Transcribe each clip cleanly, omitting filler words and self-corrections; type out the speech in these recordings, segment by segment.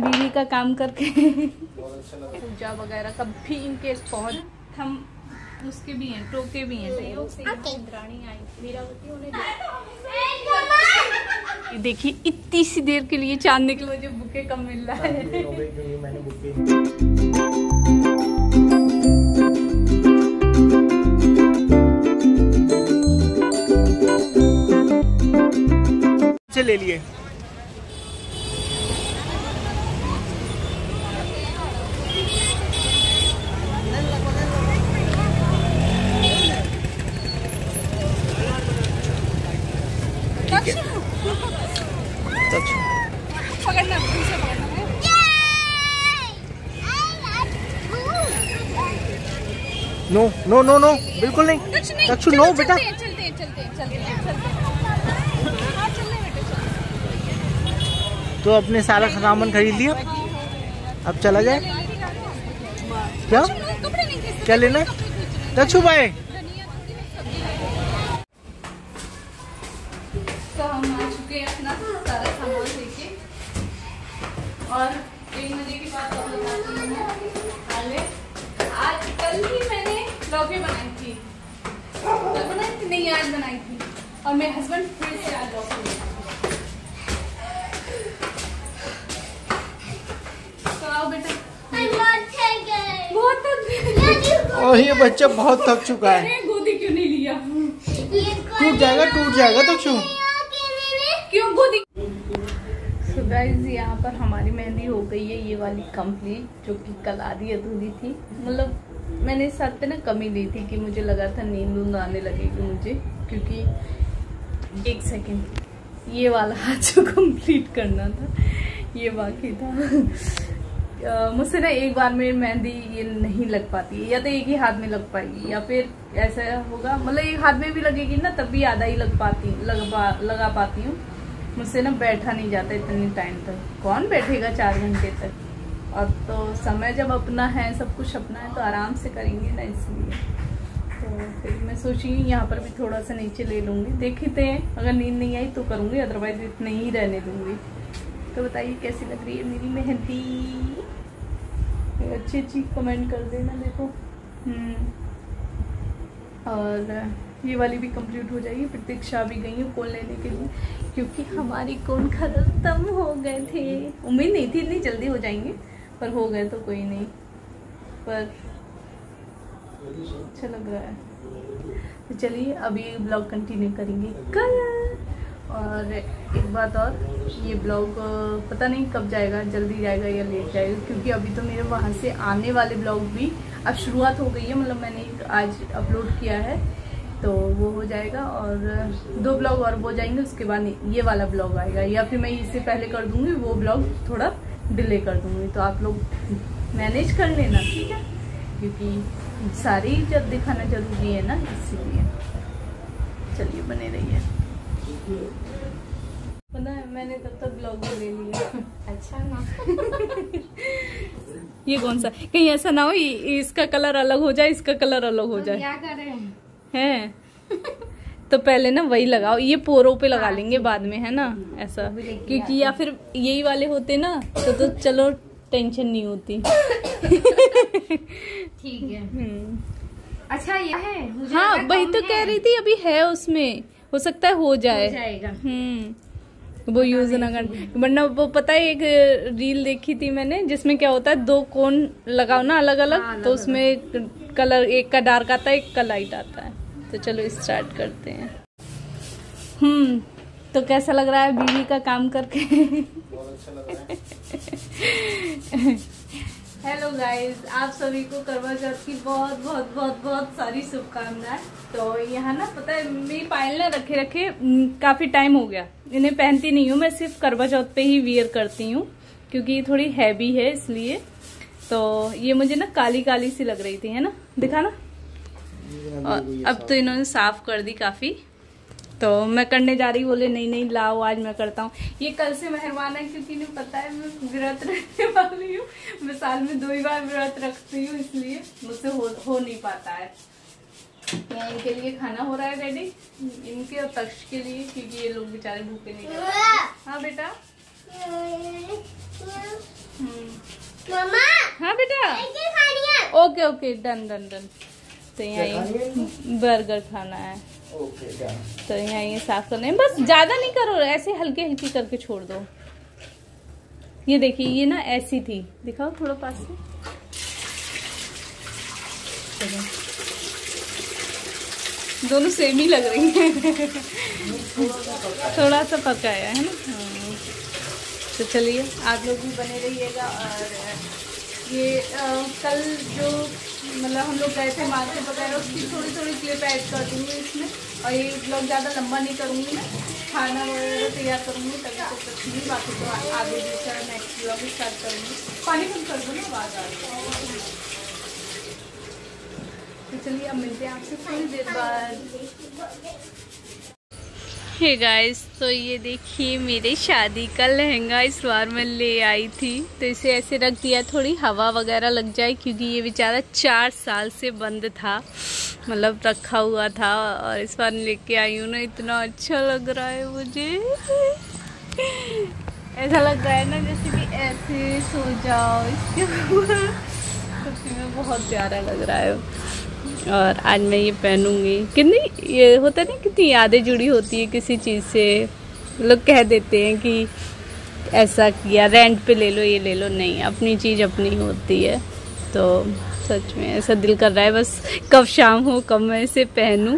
बीवी का काम करके पूजा वगैरह कभी इनके पहुंच हम उसके भी हैं, टोके भी हैं। इंद्राणी आई मीरावती उन्हें देखिए इतनी सी देर के लिए चांदनी के मुझे बुके कम मिल रहा है। ले लिए पकड़ना नो नो नो नो बिल्कुल नहीं दक्षु नो बेटा। तो अपने सारा सामान खरीद लिया, अब चला जाए। क्या क्या लेना है दक्षु भाई? तो हम आ चुके हैं अपना सारा सामान लेके। और एक मजे की बात और बताती हूँ मैं, आज कल ही मैंने लौकी बनाई थी। कल बनाई थी नहीं, आज बनाई थी। और मेरे हस्बैंड फिर से आज लौकी बनाए। तो आओ बेटा। बहुत थक गए। और ये बच्चा बहुत थक चुका है। गोदी क्यों नहीं लिया? टूट जाएगा दक्षु। क्यों गोदी? So guys, यहाँ पर हमारी मेहंदी हो गई है ये वाली कंप्लीट, जो कि कल आधी अधूरी थी। मतलब मैंने इस साथ पे ना कमी ली थी कि मुझे लगा था नींद आने लगेगी मुझे, क्योंकि एक सेकेंड ये वाला हाथ जो कंप्लीट करना था ये बाकी था। मुझसे ना एक बार में मेहंदी ये नहीं लग पाती है, या तो एक ही हाथ में लग पाएगी या फिर ऐसा होगा, मतलब एक हाथ में भी लगेगी ना तब भी आधा ही लगा पाती हूँ। मुझसे ना बैठा नहीं जाता इतने टाइम तक, कौन बैठेगा 4 घंटे तक। और तो समय जब अपना है, सब कुछ अपना है, तो आराम से करेंगे ना, इसलिए तो फिर मैं सोची यहाँ पर भी थोड़ा सा नीचे ले लूँगी। देखते हैं अगर नींद नहीं आई तो करूँगी, अदरवाइज इतने ही रहने दूँगी। तो बताइए कैसी लग रही है मेरी मेहंदी? अच्छी कमेंट कर देना। देखो और ये वाली भी कंप्लीट हो जाएगी। प्रतीक्षा भी गई है कोन लेने के लिए, क्योंकि हमारी कोन खत्म हो गए थे। उम्मीद नहीं थी इतनी जल्दी हो जाएंगे, पर हो गए तो कोई नहीं। पर अच्छा लग रहा है। तो चलिए अभी ब्लॉग कंटिन्यू करेंगे कल। और एक बात और, ये ब्लॉग पता नहीं कब जाएगा, जल्दी जाएगा या लेट जाएगा, क्योंकि अभी तो मेरे वहाँ से आने वाले ब्लॉग भी अब शुरुआत हो गई है। मतलब मैंने आज अपलोड किया है तो वो हो जाएगा, और 2 ब्लॉग और हो जाएंगे, उसके बाद ये वाला ब्लॉग आएगा, या फिर मैं इससे पहले कर दूंगी वो ब्लॉग, थोड़ा डिले कर दूंगी। तो आप लोग मैनेज कर लेना, ठीक है, क्योंकि सारी जब दिखाना जरूरी है ना, इसीलिए। चलिए बने रहिए। पता है मैंने तब तक ब्लॉग ले लिया। अच्छा ना। ये कौन सा, कहीं ऐसा ना हो इसका कलर अलग हो जाए, इसका कलर अलग हो जाए। क्या करें हैं? तो पहले ना वही लगाओ, ये पोरों पे लगा लेंगे बाद में, है ना ऐसा, क्योंकि या फिर यही वाले होते ना तो चलो टेंशन नहीं होती। ठीक है। अच्छा ये है, हाँ वही तो कह रही थी, अभी है उसमें, हो सकता है हो जाएगा। वो यूज ना कर, वरना वो पता है एक रील देखी थी मैंने जिसमें क्या होता है 2 कोन लगाओ ना अलग अलग, तो उसमें कलर एक का डार्क आता है, एक का लाइट आता है। तो चलो स्टार्ट करते हैं। तो कैसा लग रहा है बीवी का काम करके? बहुत अच्छा लग रहा है। हेलो गाइज, आप सभी को करवा चौथ की बहुत बहुत बहुत बहुत सारी शुभकामनाएं। तो यहाँ ना पता है मेरी पायल ना रखे काफी टाइम हो गया, इन्हें पहनती नहीं हूँ मैं, सिर्फ करवा चौथ पे ही वियर करती हूँ, क्योंकि थोड़ी हैवी है इसलिए। तो ये मुझे ना काली काली सी लग रही थी, है ना, दिखा ना। और अब तो इन्होंने साफ कर दी काफी, तो मैं करने जा रही, बोले नहीं लाओ आज मैं करता हूँ। ये कल से मेहरबान है, क्योंकि इन्हें पता है मैं व्रत रखने वाली हूँ, मैं साल में 2 ही बार व्रत रखती हूँ, इसलिए मुझसे हो नहीं पाता है। यहाँ इनके लिए खाना हो रहा है रेडी, इनके और तक्ष के लिए, क्योंकि ये लोग बेचारे भूखे नहीं रहते। हाँ बेटा, मम्मा। हाँ बेटा, okay okay, done done done. तो यहाँ ये बर्गर खाना है। तो यहाँ ये साफ करना है, बस ज्यादा नहीं करो, ऐसे हल्की हल्की करके छोड़ दो। ये देखिए, ये ना ऐसी थी, दिखाओ थोड़ा पास से। दोनों सेम ही लग रही हैं। थोड़ा सा पकाया है ना। तो चलिए आप लोग भी बने रहिएगा। और ये कल जो मतलब हम लोग गए थे मार्केट वगैरह, उसकी थोड़ी थोड़ी क्लिप ऐड कर दूँगी इसमें। और ये ब्लॉग ज़्यादा लंबा नहीं करूँगी मैं, खाना वगैरह तैयार करूँगी तभी तो कुछ नहीं, बाकी तो आगे दूसरा नेक्स्ट ब्लॉग स्टार्ट करूँगी। पानी कम कर दो ना, आवाज़ आ रही है। तो चलिए अब मिलते हैं आपसे थोड़ी देर बाद। हे गाइस, तो ये देखिए मेरे शादी का लहंगा इस बार मैं ले आई थी। तो इसे ऐसे रख दिया, थोड़ी हवा वगैरह लग जाए, क्योंकि ये बेचारा 4 साल से बंद था, मतलब रखा हुआ था। और इस बार लेके आई हूँ ना, इतना अच्छा लग रहा है मुझे। ऐसा लग रहा है ना जैसे कि ऐसे सो जाओ इसके ऊपर, सच्ची में बहुत प्यारा लग रहा है। और आज मैं ये पहनूंगी। कितनी ये होता है ना, कितनी यादें जुड़ी होती है किसी चीज़ से। लोग कह देते हैं कि ऐसा किया, रेंट पे ले लो, ये ले लो, नहीं, अपनी चीज़ अपनी होती है। तो सच में ऐसा दिल कर रहा है बस कब शाम हो, कब मैं इसे पहनूं।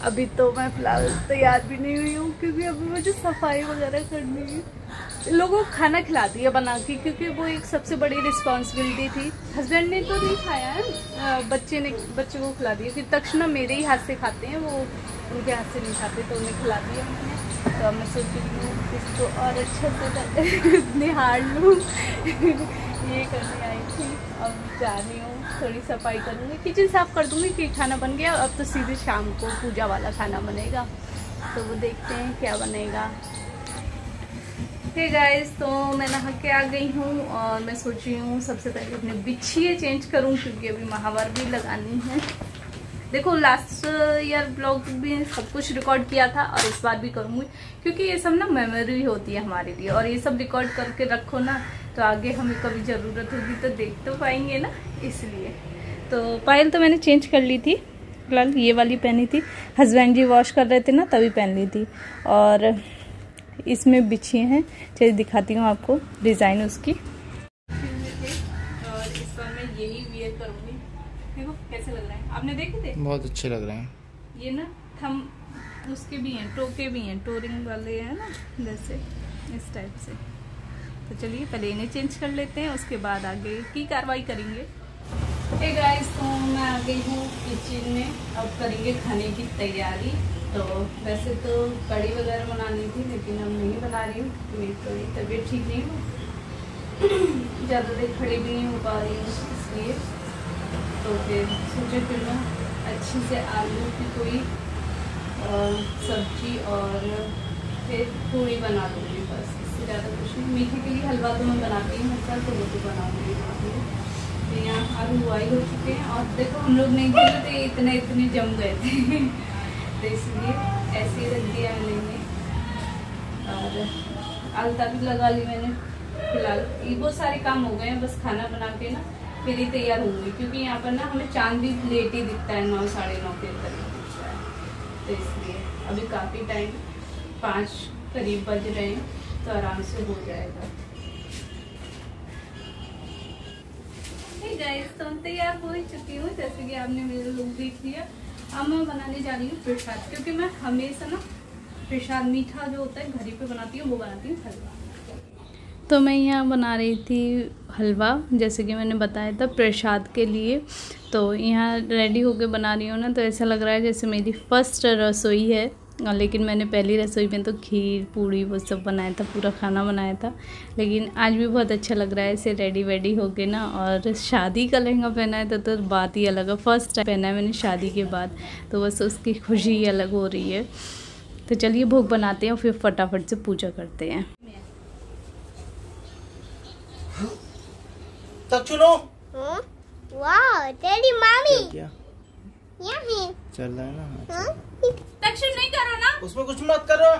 अभी तो मैं फिलहाल तैयार भी नहीं हुई हूँ, क्योंकि अभी मुझे सफाई वगैरह करनी है। लोगों को खाना खिलाती है बना के, क्योंकि वो एक सबसे बड़ी रिस्पॉन्सिबिलिटी थी। हस्बैंड ने तो नहीं खाया है, बच्चे को खिला दिया, क्योंकि तक्षण मेरे ही हाथ से खाते हैं, वो उनके हाथ से नहीं खाते, तो उन्हें खिला दिया मैंने। तो अब मैं सोच रही हूँ इसको और अच्छे से निहार लूँ। ये करने आई थी, अब जा रही हूँ, थोड़ी सफाई करूँगी, किचन साफ कर दूँगी कि खाना बन गया। अब तो सीधे शाम को पूजा वाला खाना बनेगा, तो वो देखते हैं क्या बनेगा। हे गाइस, तो मैं नहा के आ गई हूँ और मैं सोच रही हूँ सबसे पहले अपने बिछिए चेंज करूँ, क्योंकि अभी महावार भी लगानी है। देखो लास्ट ईयर ब्लॉग भी सब कुछ रिकॉर्ड किया था और इस बार भी करूँगी, क्योंकि ये सब ना मेमोरी होती है हमारे लिए। और ये सब रिकॉर्ड करके रखो ना, तो आगे हमें कभी ज़रूरत होगी तो देख तो पाएंगे ना, इसलिए। तो पायल तो मैंने चेंज कर ली थी, फिलहाल ये वाली पहनी थी, हस्बैंड जी वॉश कर रहे थे ना तभी पहन ली थी। और इसमें बिछी हैं, चलिए दिखाती हूँ आपको डिज़ाइन उसकी। और इस बार मैं यही वियर करूँगी, देखो कैसे लग रहा है, आपने देखे थे? बहुत अच्छे लग रहे हैं। ये ना थम उसके भी हैं, टोके भी हैं, टोरिंग वाले हैं ना, जैसे इस टाइप से। तो चलिए पहले इन्हें चेंज कर लेते हैं, उसके बाद आगे की कार्रवाई करेंगे। हे गाइस, तो मैं आ गई हूँ किचन में, अब करेंगे खाने की तैयारी। तो वैसे तो कढ़ी वगैरह बनानी थी, लेकिन अब नहीं बना रही हूँ, मेरी थोड़ी तबीयत ठीक नहीं हो, ज़्यादा देर खड़ी भी नहीं हो पा रही हूँ, इसलिए। तो फिर सोचे फिर मैं अच्छी से आलू की कोई सब्जी और फिर पूड़ी बना दूँगी, बस इससे ज़्यादा कुछ नहीं। मीठे के लिए हलवा तो मैं बनाती हूँ हमेशा, तो वो तो बनाऊँगी। तो यहाँ आलू बॉइल हो चुके हैं, और देखो हम लोग नहीं खेले थे, इतने जम गए थे, तो इसलिए ऐसे ही रख दिया मैंने। और आलता भी लगा ली मैंने। फिलहाल ये बहुत सारे काम हो गए हैं, बस खाना बना के ना फिर ही तैयार होंगी, क्योंकि यहाँ पर ना हमें चांद भी लेट ही दिखता है, 9 साढ़े 9 के करीब दिखता है। तो इसलिए अभी काफ़ी टाइम, 5 करीब बज रहे हैं, तो आराम से हो जाएगा। गाइस, तो तैयार हो ही चुकी हूँ, जैसे कि आपने मेरा लुक देख लिया। अब मैं बनाने जा रही हूँ प्रसाद, क्योंकि मैं हमेशा ना प्रसाद मीठा जो होता है घर ही पे बनाती हूँ, वो बनाती हूँ हलवा। तो मैं यहाँ बना रही थी हलवा, जैसे कि मैंने बताया था प्रसाद के लिए। तो यहाँ रेडी होके बना रही हूँ ना, तो ऐसा लग रहा है जैसे मेरी फर्स्ट रसोई है। लेकिन मैंने पहली रसोई में तो खीर पूड़ी वो सब बनाया था, पूरा खाना बनाया था। लेकिन आज भी बहुत अच्छा लग रहा है ऐसे रेडी वेडी होके ना। और शादी का लहंगा पहना है तो बात ही अलग है, फर्स्ट टाइम पहना है मैंने शादी के बाद, तो बस उसकी खुशी ही अलग हो रही है। तो चलिए भोग बनाते हैं और फिर फटाफट से पूजा करते हैं। तक चलो। वाह तेरी मामी क्या यहाँ चल रहा है ना? दक्षिण नहीं करो ना, उसमें कुछ मत करो।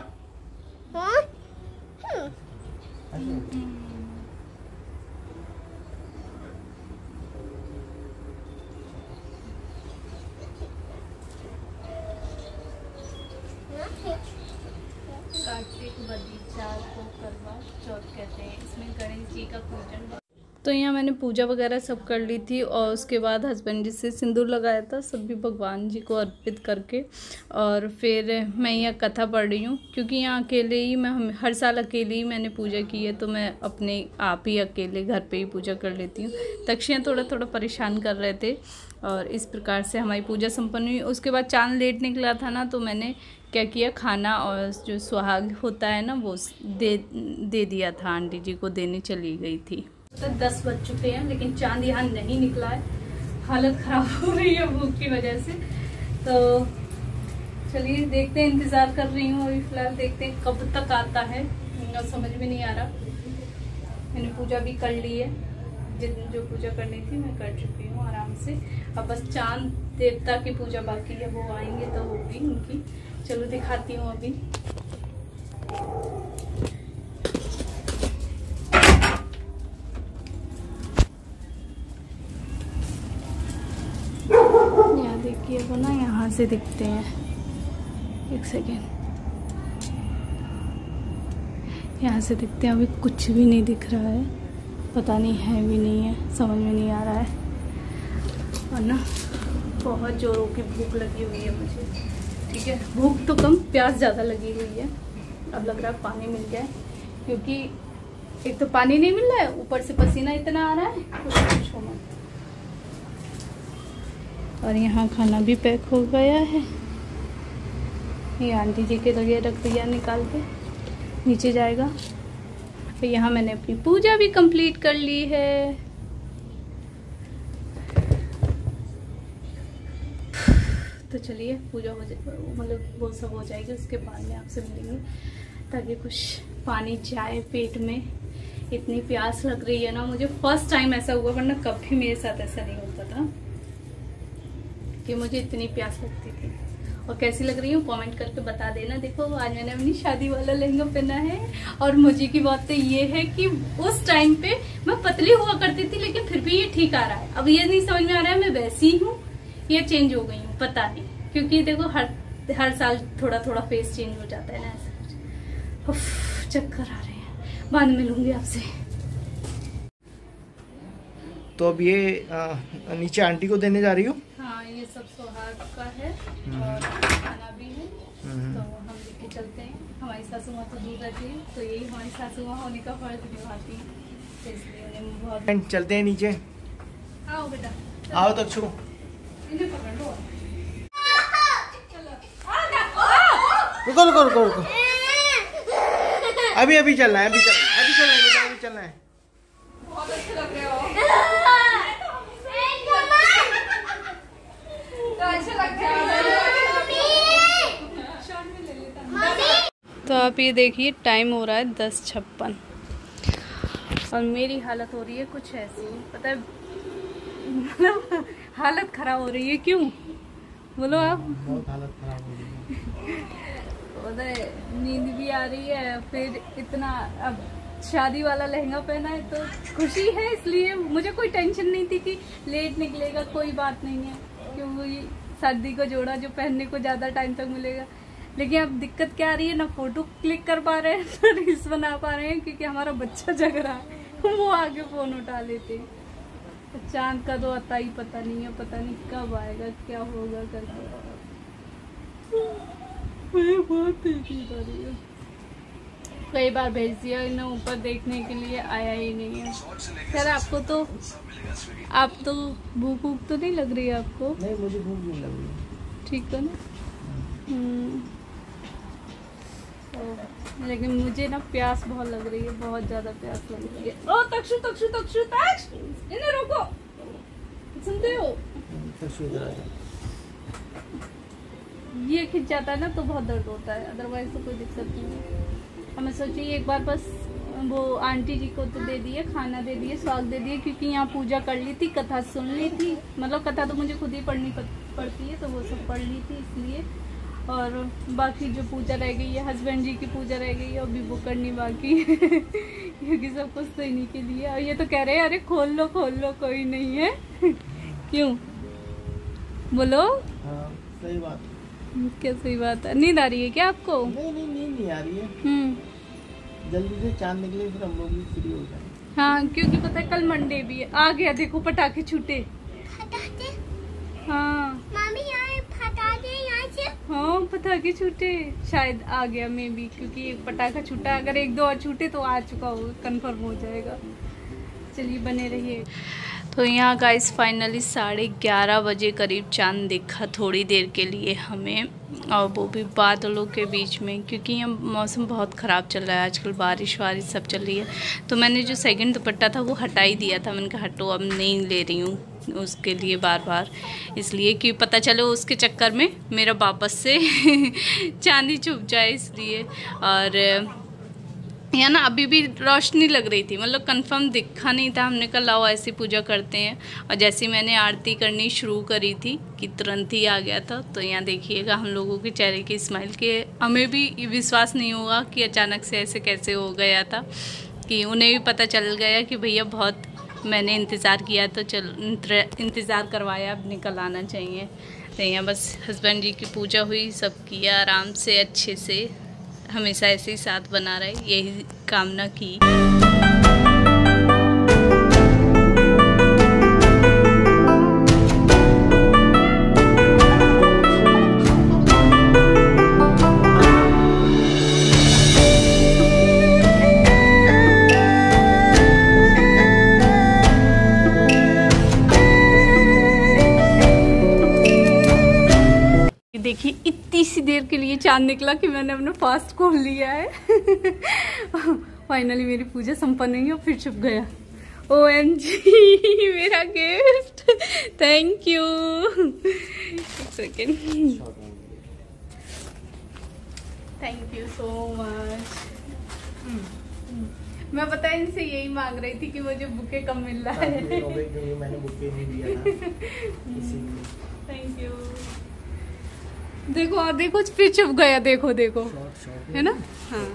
कहते हैं। इसमें गणेश जी का पूजन। तो यहाँ मैंने पूजा वगैरह सब कर ली थी और उसके बाद हस्बैंड जी से सिंदूर लगाया था सभी भगवान जी को अर्पित करके। और फिर मैं यहाँ कथा पढ़ रही हूँ क्योंकि यहाँ अकेले ही मैं हर साल अकेले ही मैंने पूजा की है, तो मैं अपने आप ही अकेले घर पे ही पूजा कर लेती हूँ। तक्षियाँ थोड़ा थोड़ा परेशान कर रहे थे और इस प्रकार से हमारी पूजा संपन्न हुई। उसके बाद चाँद लेट निकला था ना, तो मैंने क्या किया, खाना और जो सुहाग होता है ना वो दे दिया था, आंटी जी को देने चली गई थी। तो 10 बज चुके हैं लेकिन चांद यहाँ नहीं निकला है, हालत ख़राब हो रही है भूख की वजह से। तो चलिए देखते हैं, इंतज़ार कर रही हूँ अभी फ़िलहाल, देखते हैं कब तक आता है, समझ में नहीं आ रहा। मैंने पूजा भी कर ली है, जितनी जो पूजा करनी थी मैं कर चुकी हूँ आराम से। अब बस चांद देवता की पूजा बाकी है, वो आएंगे तो होगी उनकी। चलो दिखाती हूँ अभी। यहाँ देखिए वो ना यहाँ से दिखते हैं, एक सेकेंड, यहाँ से दिखते हैं। अभी कुछ भी नहीं दिख रहा है, पता नहीं है भी नहीं है, समझ में नहीं आ रहा है। और ना बहुत जोरों की भूख लगी हुई है मुझे, ठीक है, भूख तो कम प्यास ज़्यादा लगी हुई है। अब लग रहा है पानी मिल जाए, क्योंकि एक तो पानी नहीं मिल रहा है, ऊपर से पसीना इतना आ रहा है कुछ मत। और यहाँ खाना भी पैक हो गया है, ये आंटी जी के लगे रख दिया निकाल के, नीचे जाएगा। तो यहाँ मैंने अपनी पूजा भी कंप्लीट कर ली है। तो चलिए पूजा हो जाए, मतलब वो सब हो जाएगी, उसके बाद में आपसे मिलेंगे, ताकि कुछ पानी जाए पेट में। इतनी प्यास लग रही है ना मुझे, फर्स्ट टाइम ऐसा हुआ, वरना कभी मेरे साथ ऐसा नहीं होता था कि मुझे इतनी प्यास लगती थी। और कैसी लग रही हूँ कमेंट करके बता देना। देखो आज मैंने अपनी शादी वाला लहंगा पहना है, और मुझे की बात तो ये है कि उस टाइम पे मैं पतली हुआ करती थी, लेकिन फिर भी ये ठीक आ रहा है। अब ये नहीं समझ में आ रहा है मैं वैसी हूँ या चेंज हो गई हूँ, पता नहीं, क्योंकि देखो हर साल थोड़ा थोड़ा फेस चेंज हो जाता है ना, ऐसा कुछ। चक्कर आ रहे हैं, बाद में मिलूंगी आपसे। तो अब ये नीचे आंटी को देने जा रही हूँ। हाँ, ये सब सुहाग का है और खाना भी है, तो हम लेके चलते हैं। हमारी सासू माँ तो दूर रहती है, तो यही हमारी सासू माँ होने का फर्ज निभाती है, तो इसलिए उन्हें बहुत। चलते हैं नीचे। आओ बेटा, आओ तक्षु, इन्हें पकड़ लो। रुको रुको रुको रुको, अभी चलना है, अभी चलना है। बहुत अच्छे लग रहे हो, तो आप ये देखिए टाइम हो रहा है 10:56 और मेरी हालत हो रही है कुछ ऐसी, पता है, मतलब हालत खराब हो रही है। क्यों बोलो आप? बहुत हालत खराब हो रही है, पता है, नींद भी आ रही है, फिर इतना अब शादी वाला लहंगा पहना है तो खुशी है, इसलिए मुझे कोई टेंशन नहीं थी कि लेट निकलेगा, कोई बात नहीं है, क्योंकि सर्दी को जोड़ा जो पहनने को ज़्यादा टाइम तक मिलेगा। लेकिन अब दिक्कत क्या आ रही है, ना फोटो क्लिक कर पा रहे हैं ना रील्स बना पा रहे हैं, क्योंकि हमारा बच्चा जग रहा है, वो आगे फ़ोन उठा लेते हैं। तो चांद का तो आता ही पता नहीं है, पता नहीं कब आएगा, क्या होगा करके। बहुत तेजी आ रही है, कई बार भेज दिया इन्हें ऊपर देखने के लिए, आया ही नहीं है। खैर आप तो भूख तो नहीं लग रही है आपको? नहीं, मुझे भूख नहीं लग रही। ठीक है ना? लेकिन मुझे ना प्यास बहुत लग रही है, बहुत ज्यादा प्यास लग रही है। ओ तक्षु इन्हें रोको, सुनते हो? ये खिंच जाता है ना तो बहुत दर्द होता है, अदरवाइज तो कोई दिक्कत नहीं है। हमें सोचिए एक बार बस वो आंटी जी को तो दे दिए, खाना दे दिए, स्वाग दे दिए, क्योंकि यहाँ पूजा कर ली थी, कथा सुन ली थी, मतलब कथा तो मुझे खुद ही पढ़नी पड़ती है, तो वो सब पढ़ ली थी इसलिए। और बाकी जो पूजा रह गई है, हस्बैंड जी की पूजा रह गई है, अभी वो करनी बाकी है क्योंकि सब कुछ तो इन्हीं के लिए। और ये तो कह रहे हैं अरे खोल लो कोई नहीं है क्यों बोलो? हाँ, सही बात। क्या सही बात है? नींद आ रही है क्या आपको? नहीं नींद नहीं आ रही है। जल्दी से चांद निकले फिर हम लोग भी फ्री हो जाएंगे। हाँ क्योंकि पता है कल मंडे भी है। आ गया देखो पटाखे छूटे। फटाके हाँ मामी यहाँ फटाके यहाँ से। हाँ पटाखे छूटे शायद आ गया मे भी, क्योंकि एक पटाखा छूटा। अगर एक दो और छूटे तो आ चुका होगा, कंफर्म हो जाएगा। चलिए बने रहिए। तो यहाँ गाइस फाइनली 11:30 बजे करीब चांद दिखा थोड़ी देर के लिए हमें, और वो भी बादलों के बीच में, क्योंकि यहाँ मौसम बहुत ख़राब चल रहा है आजकल, बारिश वारिश सब चल रही है। तो मैंने जो सेकंड दुपट्टा था वो हटा ही दिया था। मैंने कहा हटो अब नहीं ले रही हूँ उसके लिए बार बार, इसलिए कि पता चले उसके चक्कर में मेरा वापस से चांदी छुप जाए इसलिए। और या ना अभी भी रोशनी लग रही थी, मतलब कंफर्म दिखा नहीं था। हमने कहा लाओ ऐसी पूजा करते हैं, और जैसे ही मैंने आरती करनी शुरू करी थी कि तुरंत ही आ गया था। तो यहाँ देखिएगा हम लोगों के चेहरे की स्माइल के, हमें भी विश्वास नहीं हुआ कि अचानक से ऐसे कैसे हो गया था, कि उन्हें भी पता चल गया कि भैया बहुत मैंने इंतज़ार किया तो चल इंतज़ार करवाया, अब निकल आना चाहिए। तो यहाँ बस हस्बैंड जी की पूजा हुई, सब किया आराम से अच्छे से, हमेशा ऐसे ही साथ बना रहे, यही कामना की। देखिए इतनी सी देर के लिए चांद निकला कि मैंने अपना फास्ट खोल लिया है। फाइनली मेरी पूजा संपन्न हुई और फिर छुप गया। OMG मेरा गिफ्ट, थैंक यू। एक second, thank you so much. मैं पता है इनसे यही मांग रही थी कि मुझे बुके कम मिल रहा है। मैंने बुके नहीं दिया था। Thank you. देखो और देखो फिर छुप गया, देखो देखो है ना। हाँ